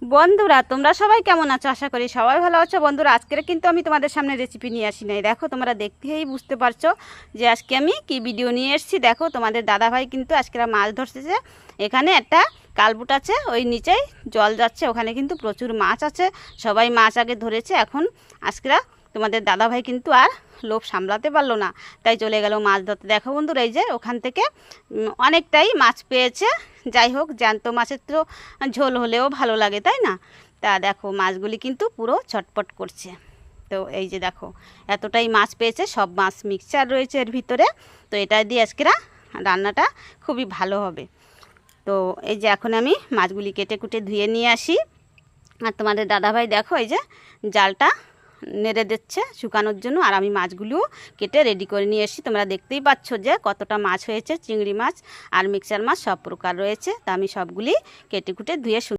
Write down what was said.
বন্ধুরা তোমরা সবাই কেমন আছো? আশা করি সবাই ভালো আছো। বন্ধুরা আজকের কিন্তু আমি তোমাদের সামনে রেসিপি নিয়ে আসি নাই। দেখো তোমরা দেখতেই বুঝতে পারছো যে আজকে আমি কি ভিডিও নিয়ে এসেছি। দেখো তোমাদের দাদাভাই কিন্তু আজকে মাছ ধরতেছে। এখানে একটা কালবুট আছে, ওই নিচেই জল যাচ্ছে, ওখানে কিন্তু প্রচুর মাছ আছে। সবাই মাছ আগে ধরেছে, এখন আজকে তোমাদের দাদাভাই কিন্তু আর লোভ সামলাতে পারলো না, তাই চলে গেল মাছ ধরতে। দেখো বন্ধুরা, এই যে ওখান থেকে অনেকটাই মাছ পেয়েছে। যাই হোক, জ্যান্ত মাছের তো ঝোল হলেও ভালো লাগে, তাই না? তা দেখো মাছগুলি কিন্তু পুরো ছটপট করছে। তো এই যে দেখো এতটাই মাছ পেয়েছে, সব মাছ মিক্সচার রয়েছে এর ভিতরে। তো এটা দিয়ে আজকে রান্নাটা খুবই ভালো হবে। তো এই যে এখন আমি মাছগুলি কেটে কুটে ধুয়ে নিয়ে আসি। আর তোমাদের দাদাভাই দেখো এই যে জালটা নেড়ে দিচ্ছে শুকানোর জন্য, আর আমি মাছগুলিও কেটে রেডি করে নিয়ে এসেছি। তোমরা দেখতেই পাচ্ছ যে কতটা মাছ হয়েছে, চিংড়ি মাছ আর মিক্সচার মাছ সব প্রকার রয়েছে। তা আমি সবগুলি কেটে কুটে ধুয়ে